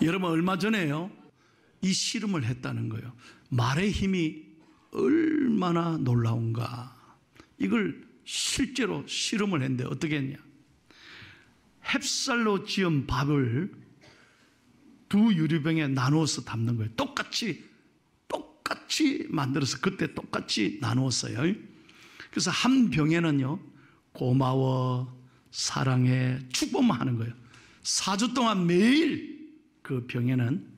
여러분 얼마 전에요 이 실험을 했다는 거예요. 말의 힘이 얼마나 놀라운가. 이걸 실제로 실험을 했는데 어떻게 했냐. 햅쌀로 지은 밥을 두 유리병에 나누어서 담는 거예요. 똑같이 만들어서 그때 똑같이 나누었어요. 그래서 한 병에는요 고마워, 사랑해, 축복만 하는 거예요. 4주 동안 매일 그 병에는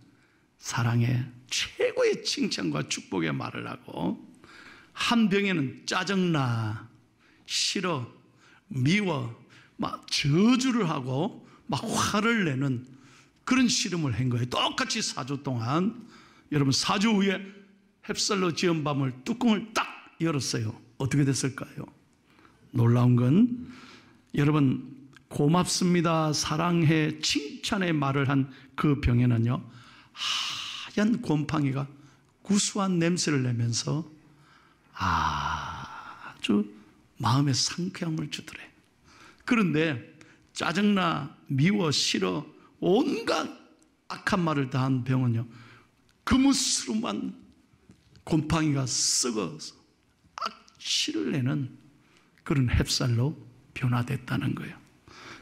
사랑해, 최고의 칭찬과 축복의 말을 하고, 한 병에는 짜증나, 싫어, 미워, 막 저주를 하고 막 화를 내는 그런 실험을 한 거예요. 똑같이 4주 동안. 여러분 4주 후에 햅쌀로 지은 밥을 뚜껑을 딱 열었어요. 어떻게 됐을까요? 놀라운 건 여러분 고맙습니다, 사랑해, 칭찬의 말을 한 그 병에는요 하얀 곰팡이가 구수한 냄새를 내면서 아주 마음에 상쾌함을 주더래. 그런데 짜증나, 미워, 싫어, 온갖 악한 말을 다한 병은요 그무스름한 곰팡이가 썩어서 악취를 내는 그런 햅쌀로 변화됐다는 거예요.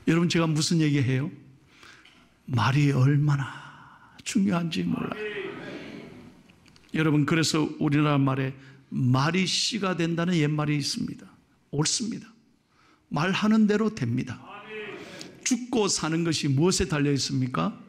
여러분 제가 무슨 얘기해요? 말이 얼마나 중요한지 몰라요. 여러분 그래서 우리나라 말에 말이 씨가 된다는 옛말이 있습니다. 옳습니다. 말하는 대로 됩니다. 죽고 사는 것이 무엇에 달려 있습니까?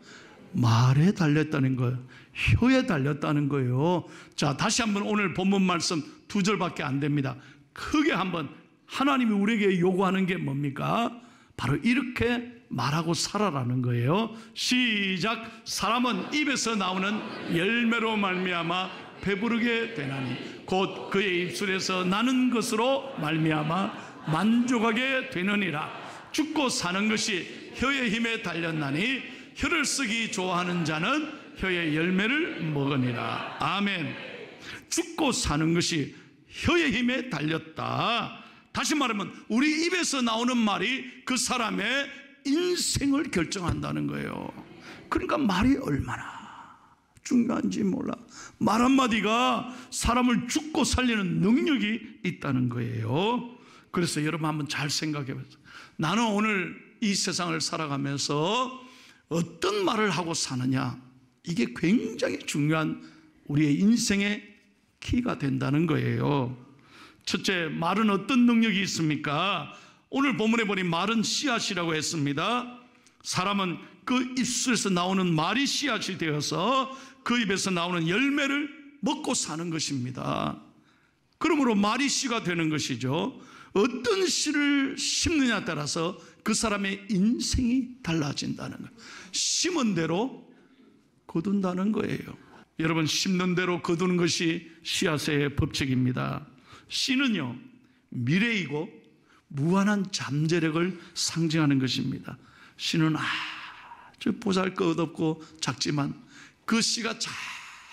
말에 달렸다는 거예요. 혀에 달렸다는 거예요. 자, 다시 한번 오늘 본문 말씀 2절밖에 안 됩니다. 크게 한번 하나님이 우리에게 요구하는 게 뭡니까? 바로 이렇게 말하고 살아라는 거예요. 시작. 사람은 입에서 나오는 열매로 말미암아 배부르게 되나니 곧 그의 입술에서 나는 것으로 말미암아 만족하게 되느니라. 죽고 사는 것이 혀의 힘에 달렸나니 혀를 쓰기 좋아하는 자는 혀의 열매를 먹으니라. 아멘. 죽고 사는 것이 혀의 힘에 달렸다. 다시 말하면 우리 입에서 나오는 말이 그 사람의 인생을 결정한다는 거예요. 그러니까 말이 얼마나 중요한지 몰라. 말 한마디가 사람을 죽고 살리는 능력이 있다는 거예요. 그래서 여러분 한번 잘 생각해 보세요. 나는 오늘 이 세상을 살아가면서 어떤 말을 하고 사느냐, 이게 굉장히 중요한 우리의 인생의 키가 된다는 거예요. 첫째, 말은 어떤 능력이 있습니까? 오늘 본문에 보니 말은 씨앗이라고 했습니다. 사람은 그 입술에서 나오는 말이 씨앗이 되어서 그 입에서 나오는 열매를 먹고 사는 것입니다. 그러므로 말이 씨가 되는 것이죠. 어떤 씨를 심느냐에 따라서 그 사람의 인생이 달라진다는 거예요. 심은 대로 거둔다는 거예요. 여러분, 심는 대로 거두는 것이 씨앗의 법칙입니다. 씨는요 미래이고 무한한 잠재력을 상징하는 것입니다. 씨는 아주 보잘것없고 작지만 그 씨가 잘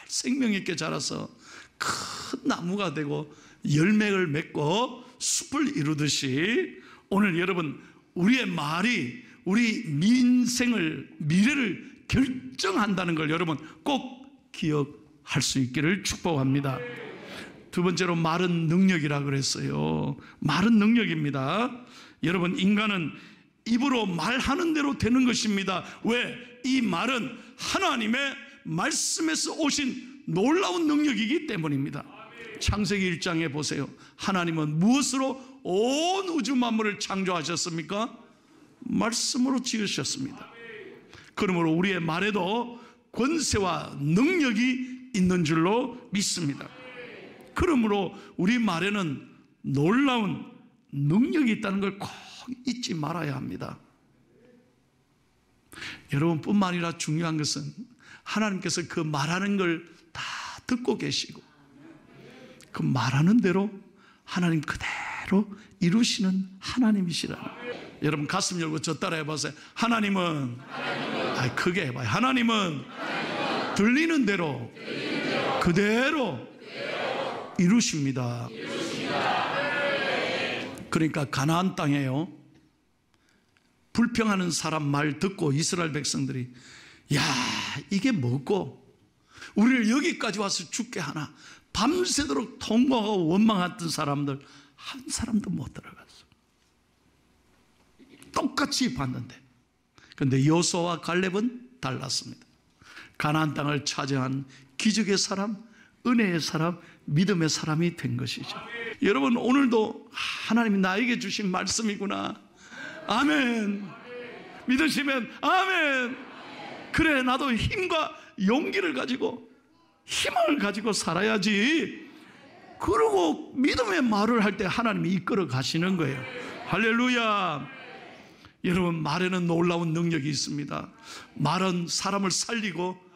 생명 있게 자라서 큰 나무가 되고 열매를 맺고 숲을 이루듯이 오늘 여러분 우리의 말이 우리 민생을 미래를 결정한다는 걸 여러분 꼭 기억할 수 있기를 축복합니다. 두 번째로 말은 능력이라 그랬어요. 말은 능력입니다. 여러분 인간은 입으로 말하는 대로 되는 것입니다. 왜? 이 말은 하나님의 말씀에서 오신 놀라운 능력이기 때문입니다. 창세기 1장에 보세요. 하나님은 무엇으로 온 우주 만물을 창조하셨습니까? 말씀으로 지으셨습니다. 그러므로 우리의 말에도 권세와 능력이 있는 줄로 믿습니다. 그러므로 우리 말에는 놀라운 능력이 있다는 걸 꼭 잊지 말아야 합니다. 여러분뿐만 아니라 중요한 것은 하나님께서 그 말하는 걸 다 듣고 계시고 그 말하는 대로 하나님 그대로 이루시는 하나님이시라는 거예요. 여러분 가슴 열고 저 따라 해보세요. 하나님은 크게 해봐요. 하나님은 들리는 대로 그대로 이루십니다. 그러니까 가나안 땅에요 불평하는 사람 말 듣고 이스라엘 백성들이 야, 이게 뭐고 우리를 여기까지 와서 죽게 하나. 밤새도록 통곡하고 원망했던 사람들 한 사람도 못 들어갔어. 똑같이 봤는데, 그런데 여호수아와 갈렙은 달랐습니다. 가나안 땅을 차지한 기적의 사람, 은혜의 사람, 믿음의 사람이 된 것이죠. 여러분, 오늘도 하나님이 나에게 주신 말씀이구나. 아멘. 믿으시면 아멘. 그래, 나도 힘과 용기를 가지고 힘을 가지고 살아야지. 그러고 믿음의 말을 할 때 하나님이 이끌어 가시는 거예요. 할렐루야. 여러분, 말에는 놀라운 능력이 있습니다. 말은 사람을 살리고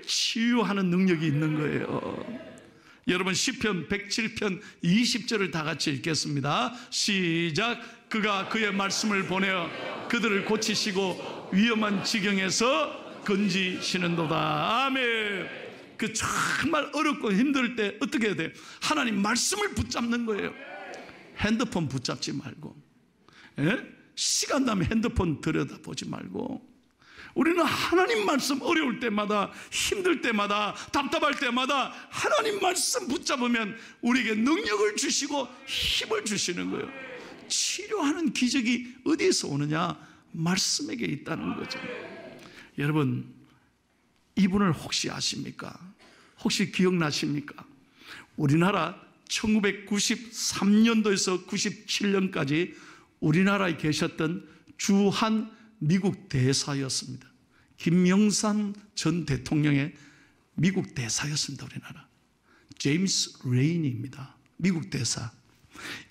치유하는 능력이 있는 거예요. 여러분, 시편 107편 20절을 다 같이 읽겠습니다. 시작. 그가 그의 말씀을 보내어 그들을 고치시고 위험한 지경에서 건지시는도다. 아멘. 그 정말 어렵고 힘들 때 어떻게 해야 돼요? 하나님 말씀을 붙잡는 거예요. 핸드폰 붙잡지 말고, 시간 나면 핸드폰 들여다보지 말고, 우리는 하나님 말씀 어려울 때마다, 힘들 때마다, 답답할 때마다 하나님 말씀 붙잡으면 우리에게 능력을 주시고 힘을 주시는 거예요. 치료하는 기적이 어디에서 오느냐? 말씀에게 있다는 거죠. 여러분, 이분을 혹시 아십니까? 혹시 기억나십니까? 우리나라 1993년도에서 97년까지 우리나라에 계셨던 주한 미국 대사였습니다. 김영삼 전 대통령의 미국 대사였습니다. 우리나라 제임스 레이니입니다. 미국 대사.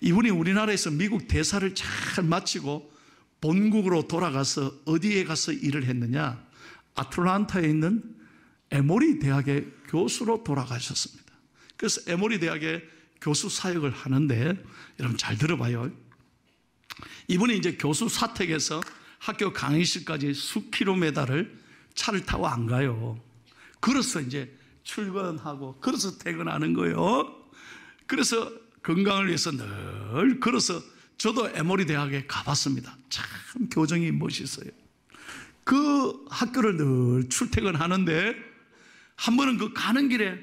이분이 우리나라에서 미국 대사를 잘 마치고 본국으로 돌아가서 어디에 가서 일을 했느냐? 아틀란타에 있는 에모리 대학의 교수로 돌아가셨습니다. 그래서 에모리 대학의 교수 사역을 하는데, 여러분 잘 들어봐요. 이분이 이제 교수 사택에서 학교 강의실까지 수킬로미터를 차를 타고 안 가요. 걸어서 이제 출근하고 걸어서 퇴근하는 거예요. 그래서 건강을 위해서 늘 걸어서, 저도 에모리 대학에 가봤습니다. 참 교정이 멋있어요. 그 학교를 늘 출퇴근하는데, 한 번은 그 가는 길에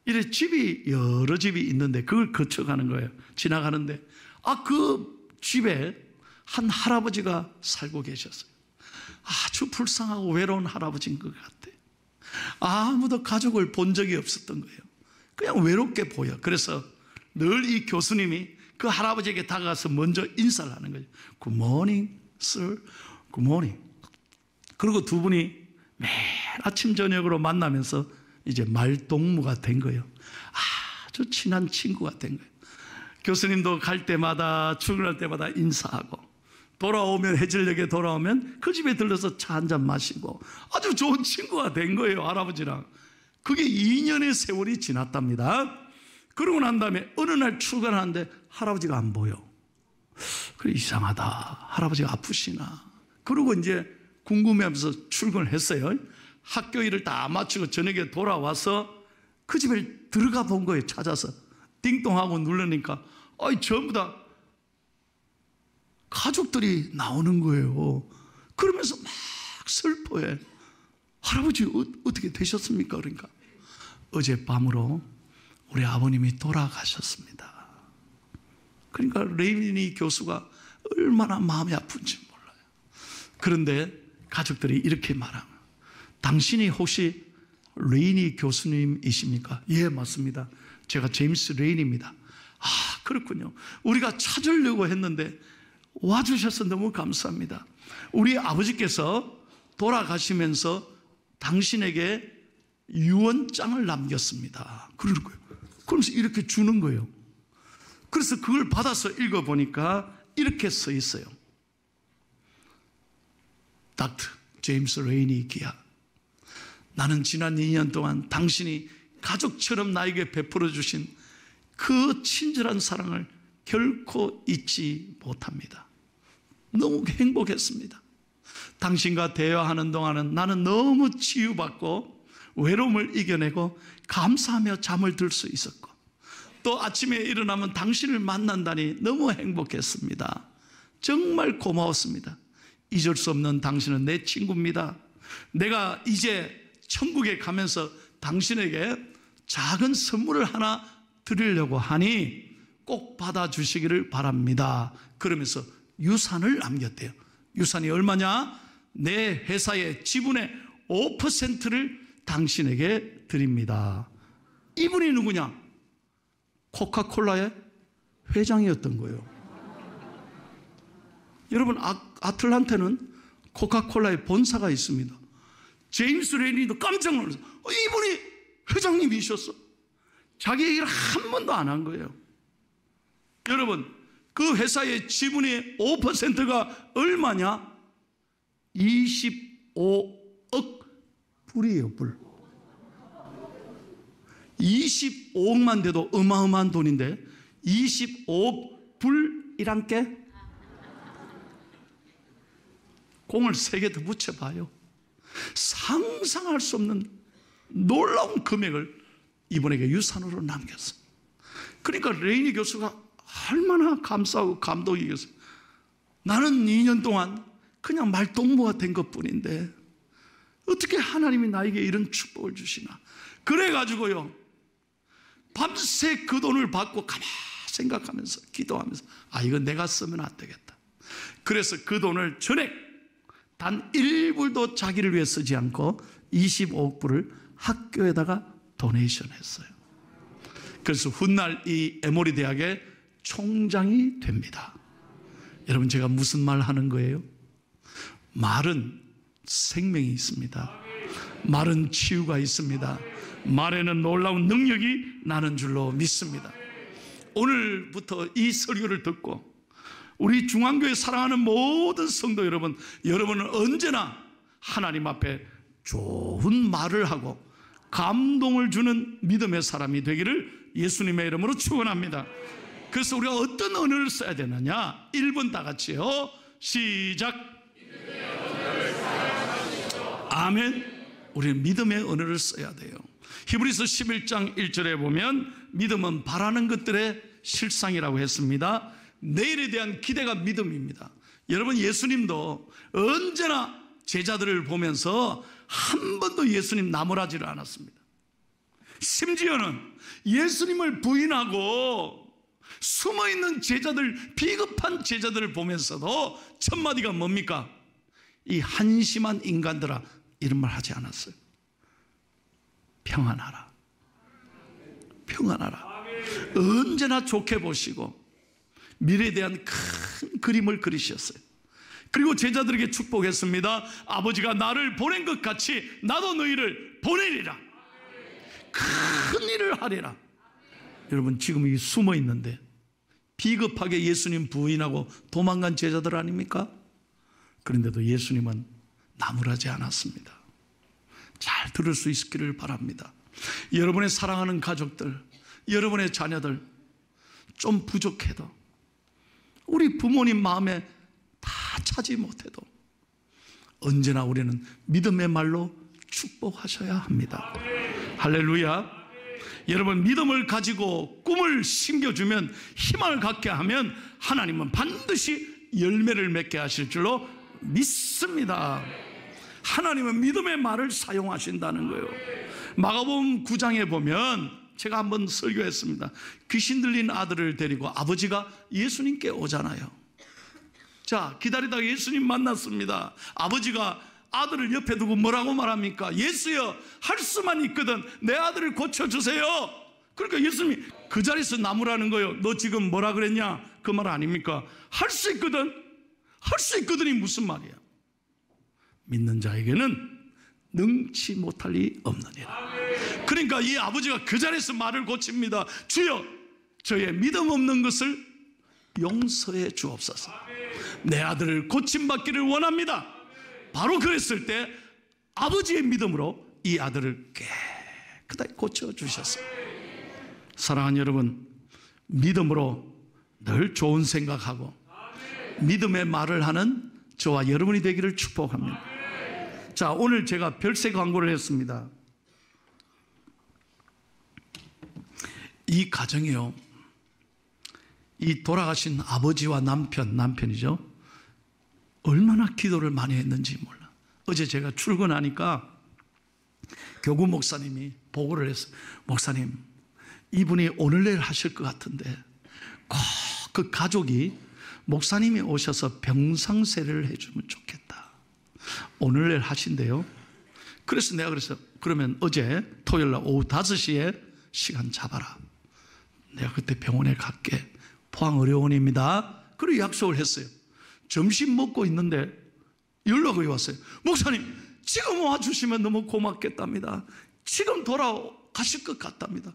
이래 집이 여러 집이 있는데 그걸 거쳐가는 거예요. 지나가는데 그 집에 한 할아버지가 살고 계셨어요. 아주 불쌍하고 외로운 할아버지인 것 같아요. 아무도 가족을 본 적이 없었던 거예요. 그냥 외롭게 보여. 그래서 늘 이 교수님이 그 할아버지에게 다가가서 먼저 인사를 하는 거죠. Good morning, sir. Good morning. 그리고 두 분이 매일 아침 저녁으로 만나면서 이제 말동무가 된 거예요. 아주 친한 친구가 된 거예요. 교수님도 갈 때마다, 출근할 때마다 인사하고, 돌아오면, 해질녘에 돌아오면 그 집에 들러서 차 한잔 마시고, 아주 좋은 친구가 된 거예요, 할아버지랑. 그게 2년의 세월이 지났답니다. 그러고 난 다음에 어느 날 출근하는데 할아버지가 안 보여. 그래, 이상하다. 할아버지가 아프시나. 그러고 이제 궁금해하면서 출근을 했어요. 학교 일을 다 마치고 저녁에 돌아와서 그 집에 들어가 본 거예요. 찾아서 띵동하고 누르니까 전부 다 가족들이 나오는 거예요. 그러면서 막 슬퍼해. 할아버지 어떻게 되셨습니까? 그러니까 어젯밤으로 우리 아버님이 돌아가셨습니다. 그러니까 레이니 교수가 얼마나 마음이 아픈지 몰라요. 그런데 가족들이 이렇게 말합니다. 당신이 혹시 레이니 교수님이십니까? 예, 맞습니다. 제가 제임스 레이니입니다. 그렇군요. 우리가 찾으려고 했는데 와주셔서 너무 감사합니다. 우리 아버지께서 돌아가시면서 당신에게 유언장을 남겼습니다. 그러는 거예요. 그러면서 이렇게 주는 거예요. 그래서 그걸 받아서 읽어보니까 이렇게 써 있어요. 닥터 제임스 레이니 기아, 나는 지난 2년 동안 당신이 가족처럼 나에게 베풀어 주신 그 친절한 사랑을 결코 잊지 못합니다. 너무 행복했습니다. 당신과 대화하는 동안은 나는 너무 치유받고 외로움을 이겨내고 감사하며 잠을 들 수 있었고, 또 아침에 일어나면 당신을 만난다니 너무 행복했습니다. 정말 고마웠습니다. 잊을 수 없는 당신은 내 친구입니다. 내가 이제 천국에 가면서 당신에게 작은 선물을 하나 드리려고 하니 꼭 받아주시기를 바랍니다. 그러면서 유산을 남겼대요. 유산이 얼마냐? 내 회사의 지분의 5%를 당신에게 드립니다. 이분이 누구냐? 코카콜라의 회장이었던 거예요. 여러분, 아틀란타는 코카콜라의 본사가 있습니다. 제임스 레니도 깜짝 놀랐어. 이분이 회장님이셨어. 자기 얘기를 한 번도 안 한 거예요. 여러분, 그 회사의 지분의 5%가 얼마냐? 25억 불이에요, 불. 25억만 돼도 어마어마한 돈인데 25억 불이란 게 공을 3개 더 붙여봐요. 상상할 수 없는 놀라운 금액을 이분에게 유산으로 남겼어. 그러니까 레이니 교수가 얼마나 감사하고 감동이겠어요. 나는 2년 동안 그냥 말동무가 된 것뿐인데 어떻게 하나님이 나에게 이런 축복을 주시나. 그래가지고요, 밤새 그 돈을 받고 가만히 생각하면서 기도하면서 이건 내가 쓰면 안 되겠다. 그래서 그 돈을 전액 단 1불도 자기를 위해 쓰지 않고 25억 불을 학교에다가 도네이션 했어요. 그래서 훗날 이 에모리 대학의 총장이 됩니다. 여러분, 제가 무슨 말 하는 거예요? 말은 생명이 있습니다. 말은 치유가 있습니다. 말에는 놀라운 능력이 나는 줄로 믿습니다. 오늘부터 이 설교를 듣고 우리 중앙교회 사랑하는 모든 성도 여러분, 여러분은 언제나 하나님 앞에 좋은 말을 하고 감동을 주는 믿음의 사람이 되기를 예수님의 이름으로 축원합니다. 그래서 우리가 어떤 언어를 써야 되느냐? 1번 다 같이요. 시작. 아멘. 우리는 믿음의 언어를 써야 돼요. 히브리서 11장 1절에 보면 믿음은 바라는 것들의 실상이라고 했습니다. 내일에 대한 기대가 믿음입니다. 여러분, 예수님도 언제나 제자들을 보면서 한 번도 예수님 나무라지를 않았습니다. 심지어는 예수님을 부인하고 숨어있는 제자들, 비겁한 제자들을 보면서도 첫 마디가 뭡니까? 이 한심한 인간들아, 이런 말 하지 않았어요. 평안하라, 평안하라. 언제나 좋게 보시고 미래에 대한 큰 그림을 그리셨어요. 그리고 제자들에게 축복했습니다. 아버지가 나를 보낸 것 같이 나도 너희를 보내리라. 큰 일을 하리라. 여러분, 지금 이 숨어 있는데 비겁하게 예수님 부인하고 도망간 제자들 아닙니까? 그런데도 예수님은 나무라지 않았습니다. 잘 들을 수 있기를 바랍니다. 여러분의 사랑하는 가족들, 여러분의 자녀들 좀 부족해도, 우리 부모님 마음에 다 차지 못해도 언제나 우리는 믿음의 말로 축복하셔야 합니다. 할렐루야. 여러분, 믿음을 가지고 꿈을 심겨주면, 희망을 갖게 하면 하나님은 반드시 열매를 맺게 하실 줄로 믿습니다. 하나님은 믿음의 말을 사용하신다는 거예요. 마가복음 9장에 보면, 제가 한번 설교했습니다. 귀신 들린 아들을 데리고 아버지가 예수님께 오잖아요. 자, 기다리다가 예수님 만났습니다. 아버지가 아들을 옆에 두고 뭐라고 말합니까? 예수여, 할 수만 있거든 내 아들을 고쳐주세요. 그러니까 예수님이 그 자리에서 나무라는 거예요. 너 지금 뭐라 그랬냐? 그 말 아닙니까? 할 수 있거든. 할 수 있거든이 무슨 말이야? 믿는 자에게는 능치 못할 리 없느니라. 그러니까 이 아버지가 그 자리에서 말을 고칩니다. 주여, 저의 믿음 없는 것을 용서해 주옵소서. 내 아들을 고침받기를 원합니다. 바로 그랬을 때 아버지의 믿음으로 이 아들을 깨끗하게 고쳐주셨어요. 사랑하는 여러분, 믿음으로 늘 좋은 생각하고 믿음의 말을 하는 저와 여러분이 되기를 축복합니다. 자, 오늘 제가 별세 광고를 했습니다. 이 가정이요, 이 돌아가신 아버지와 남편이죠, 얼마나 기도를 많이 했는지 몰라. 어제 제가 출근하니까 교구 목사님이 보고를 했어요. 목사님, 이분이 오늘 내일 하실 것 같은데 꼭 그 가족이 목사님이 오셔서 병상세례를 해주면 좋겠다. 오늘 내일 하신대요. 그래서 내가 그랬어요. 그러면 어제 토요일 날 오후 5시에 시간 잡아라. 내가 그때 병원에 갈게. 포항의료원입니다. 그리고 약속을 했어요. 점심 먹고 있는데 연락이 왔어요. 목사님, 지금 와주시면 너무 고맙겠답니다. 지금 돌아가실 것 같답니다.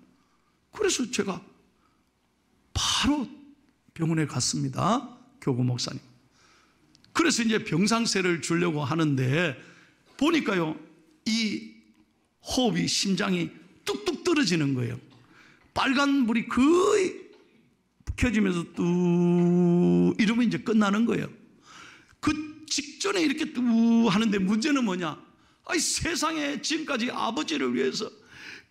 그래서 제가 바로 병원에 갔습니다. 교구 목사님. 그래서 이제 병상세를 주려고 하는데 보니까요, 이 호흡이, 심장이 뚝뚝 떨어지는 거예요. 빨간 불이 거의 켜지면서 뚝 이러면 이제 끝나는 거예요. 그 직전에 이렇게 뚝 하는데 문제는 뭐냐? 아이, 세상에 지금까지 아버지를 위해서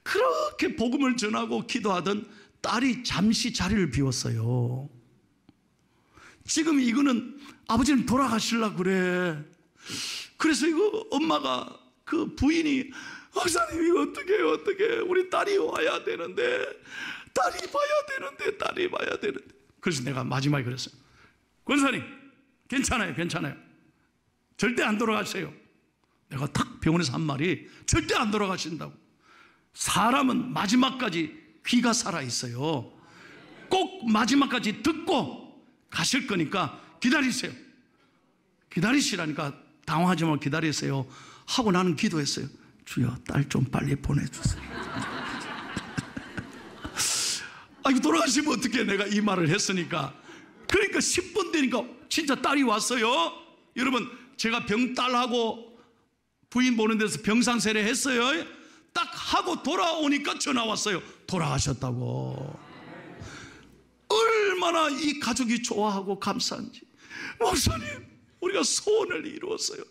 그렇게 복음을 전하고 기도하던 딸이 잠시 자리를 비웠어요. 지금 이거는 아버지는 돌아가시려고 그래. 그래서 이거 엄마가, 그 부인이, 목사님 이거 어떻게 우리 딸이 와야 되는데, 딸이 봐야 되는데. 그래서 내가 마지막에 그랬어요. 권사님, 괜찮아요. 절대 안 돌아가세요. 내가 탁 병원에서 한 말이, 절대 안 돌아가신다고. 사람은 마지막까지 귀가 살아있어요. 꼭 마지막까지 듣고 가실 거니까 기다리세요. 기다리시라니까 당황하지 말고 기다리세요 하고 나는 기도했어요. 주여, 딸 좀 빨리 보내주세요. 아이고, 돌아가시면 어떡해. 내가 이 말을 했으니까. 그러니까 10분 되니까 진짜 딸이 왔어요. 여러분, 제가 딸하고 부인 보는 데서 병상세례 했어요. 딱 하고 돌아오니까 전화 왔어요. 돌아가셨다고. 얼마나 이 가족이 좋아하고 감사한지. 목사님, 우리가 소원을 이루었어요.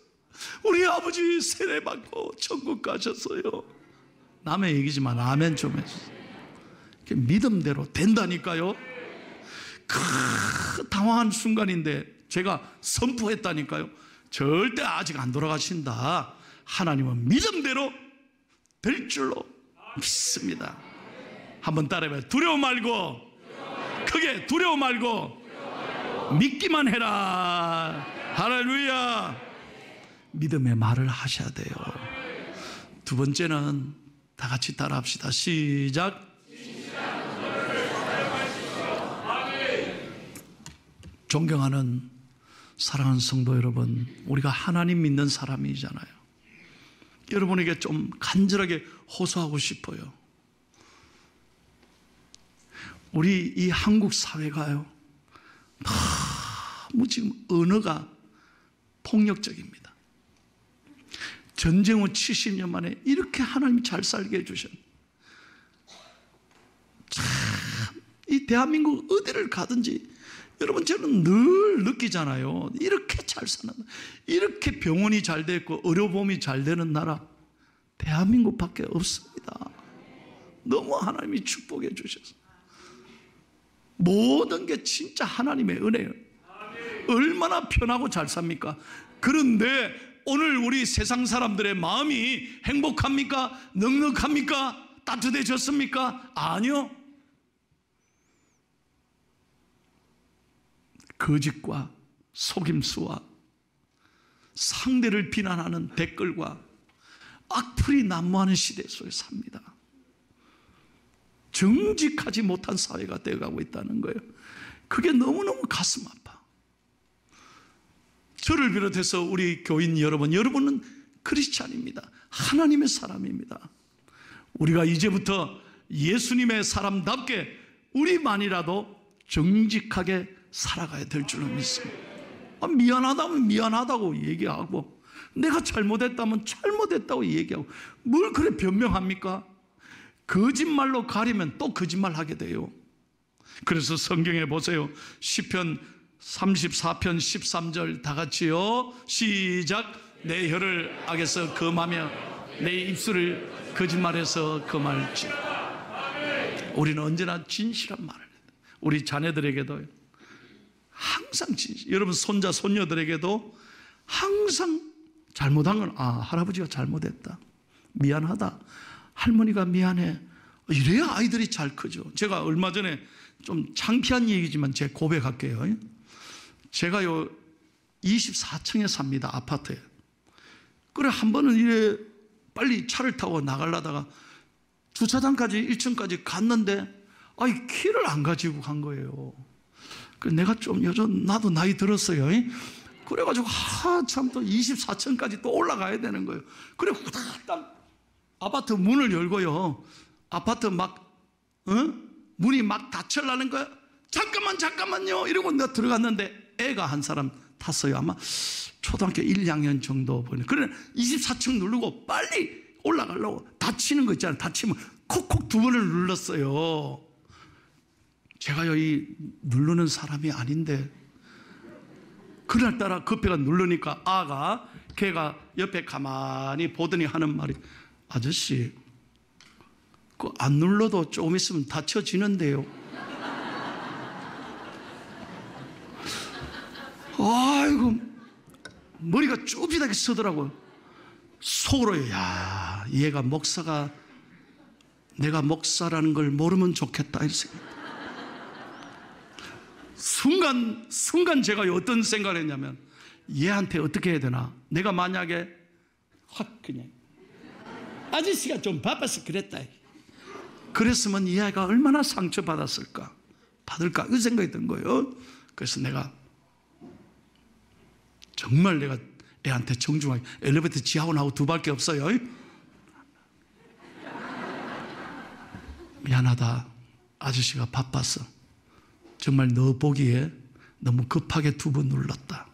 우리 아버지 세례받고 천국 가셨어요. 남의 얘기지만 아멘 좀 해주세요. 믿음대로 된다니까요. 당황한 순간인데 제가 선포했다니까요. 절대 아직 안 돌아가신다. 하나님은 믿음대로 될 줄로 믿습니다. 한번 따라해봐요. 두려워 말고, 크게 두려워 말고 믿기만 해라. 할렐루야. 믿음의 말을 하셔야 돼요. 두 번째는 다 같이 따라합시다. 시작. 존경하는 사랑하는 성도 여러분, 우리가 하나님 믿는 사람이잖아요. 여러분에게 좀 간절하게 호소하고 싶어요. 우리 이 한국 사회가요, 너무 지금 언어가 폭력적입니다. 전쟁 후 70년 만에 이렇게 하나님이 잘 살게 해주셨네. 참, 이 대한민국 어디를 가든지 여러분, 저는 늘 느끼잖아요. 이렇게 잘 사는, 이렇게 병원이 잘 됐고 의료보험이 잘 되는 나라 대한민국밖에 없습니다. 너무 하나님이 축복해 주셔서 모든 게 진짜 하나님의 은혜예요. 얼마나 편하고 잘 삽니까? 그런데 오늘 우리 세상 사람들의 마음이 행복합니까? 넉넉합니까? 따뜻해졌습니까? 아니요. 거짓과 속임수와 상대를 비난하는 댓글과 악플이 난무하는 시대 속에 삽니다. 정직하지 못한 사회가 되어가고 있다는 거예요. 그게 너무너무 가슴 아파. 저를 비롯해서 우리 교인 여러분은 크리스찬입니다. 하나님의 사람입니다. 우리가 이제부터 예수님의 사람답게 우리만이라도 정직하게 살아가야 될 줄로 믿습니다. 미안하다면 미안하다고 얘기하고, 내가 잘못했다면 잘못했다고 얘기하고, 뭘 그래 변명합니까? 거짓말로 가리면 또 거짓말 하게 돼요. 그래서 성경에 보세요. 시편 34편 13절 다 같이요. 시작. 내 혀를 악에서 금하며 내 입술을 거짓말해서 금할지. 우리는 언제나 진실한 말을 해요. 우리 자녀들에게도 항상 진실. 여러분 손자 손녀들에게도 항상 잘못한 건 할아버지가 잘못했다, 미안하다, 할머니가 미안해, 이래야 아이들이 잘 크죠. 제가 얼마 전에 좀 창피한 얘기지만 제 고백할게요. 제가요 24층에 삽니다, 아파트에. 그래 한 번은 이래 빨리 차를 타고 나가려다가 주차장까지 1층까지 갔는데 키를 안 가지고 간 거예요. 그래 내가 좀 나도 나이 들었어요. 그래가지고 참 또 24층까지 또 올라가야 되는 거예요. 그래 후다닥 아파트 문을 열고요, 아파트 문이 막 닫혀라는 거야. 잠깐만요 이러고 내가 들어갔는데 애가 한 사람 탔어요. 아마 초등학교 1, 2학년 정도 보이네. 그래 24층 누르고 빨리 올라가려고 닫히는 거 있잖아요. 닫히면 콕콕 2번을 눌렀어요. 제가요 이 누르는 사람이 아닌데 그날따라 급해가 누르니까 걔가 옆에 가만히 보더니 하는 말이, 아저씨 그거 안 눌러도 조금 있으면 닫혀지는데요. 아이고 머리가 쭈비하게 서더라고요. 속으로 야 얘가 내가 목사라는 걸 모르면 좋겠다 이런 생각. 순간 제가 어떤 생각을 했냐면, 얘한테 어떻게 해야 되나, 내가 만약에 확 그냥 아저씨가 좀 바빠서 그랬다, 그랬으면 이 아이가 얼마나 상처받았을까, 받을까, 그 생각이 든 거예요. 그래서 내가 정말 내가 애한테 정중하게, 엘리베이터 지하고 나하고 2밖에 없어요. 미안하다, 아저씨가 바빴어. 정말 너 보기에 너무 급하게 2번 눌렀다.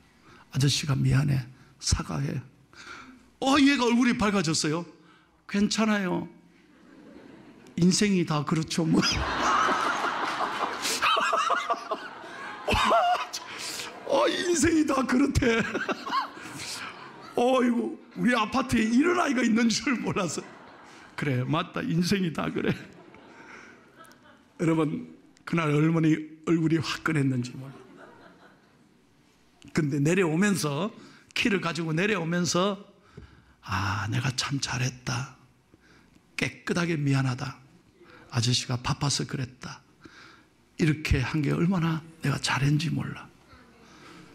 아저씨가 미안해, 사과해. 얘가 얼굴이 밝아졌어요. 괜찮아요, 인생이 다 그렇죠 뭐. 인생이 다 그렇대. 이거 우리 아파트에 이런 아이가 있는 줄 몰랐어. 그래 맞다, 인생이 다 그래. 여러분 그날 어머니 얼굴이 화끈했는지 몰라. 근데 내려오면서, 키를 가지고 내려오면서 내가 참 잘했다, 깨끗하게 미안하다, 아저씨가 바빠서 그랬다, 이렇게 한 게 얼마나 내가 잘했는지 몰라.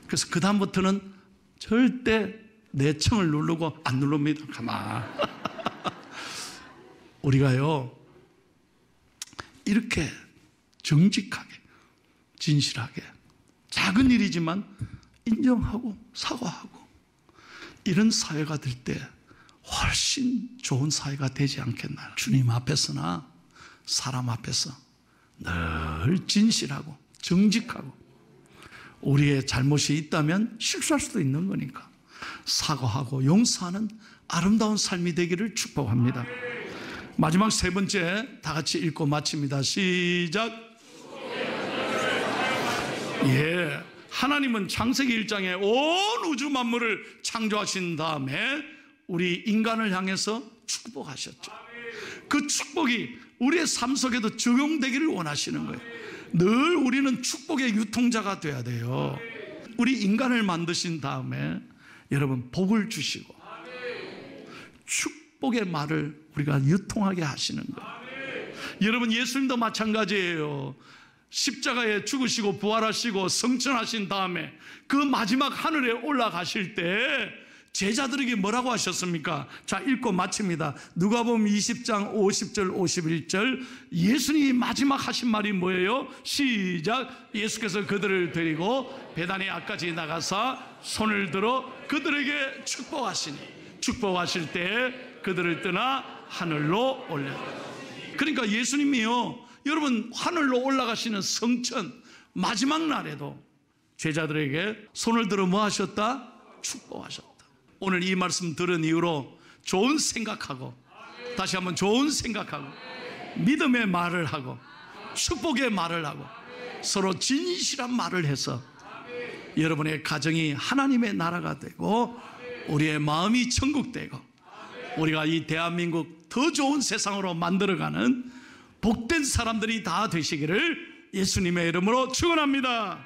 그래서 그 다음부터는 절대 내 층을 누르고 안 누릅니다. 가만. 우리가요 이렇게 정직하게 진실하게 작은 일이지만 인정하고 사과하고 이런 사회가 될 때 훨씬 좋은 사회가 되지 않겠나요? 주님 앞에서나 사람 앞에서 늘 진실하고 정직하고, 우리의 잘못이 있다면 실수할 수도 있는 거니까 사과하고 용서하는 아름다운 삶이 되기를 축복합니다. 마지막 3번째 다 같이 읽고 마칩니다. 시작. 하나님은 창세기 1장에 온 우주 만물을 창조하신 다음에 우리 인간을 향해서 축복하셨죠. 그 축복이 우리의 삶 속에도 적용되기를 원하시는 거예요. 늘 우리는 축복의 유통자가 돼야 돼요. 우리 인간을 만드신 다음에 여러분 복을 주시고 축복의 말을 우리가 유통하게 하시는 거예요. 여러분 예수님도 마찬가지예요. 십자가에 죽으시고 부활하시고 성천하신 다음에 그 마지막 하늘에 올라가실 때 제자들에게 뭐라고 하셨습니까? 자, 읽고 마칩니다. 누가복음 20장 50절 51절. 예수님이 마지막 하신 말이 뭐예요? 시작. 예수께서 그들을 데리고 베다니 앞까지 나가사 손을 들어 그들에게 축복하시니, 축복하실 때 그들을 떠나 하늘로 올렸다. 그러니까 예수님이요, 여러분 하늘로 올라가시는 성천 마지막 날에도 제자들에게 손을 들어 뭐 하셨다? 축복하셨다. 오늘 이 말씀 들은 이후로 좋은 생각하고, 다시 한번 좋은 생각하고, 믿음의 말을 하고, 축복의 말을 하고, 서로 진실한 말을 해서 여러분의 가정이 하나님의 나라가 되고 우리의 마음이 천국 되고 우리가 이 대한민국 더 좋은 세상으로 만들어가는 복된 사람들이 다 되시기를 예수님의 이름으로 축원합니다.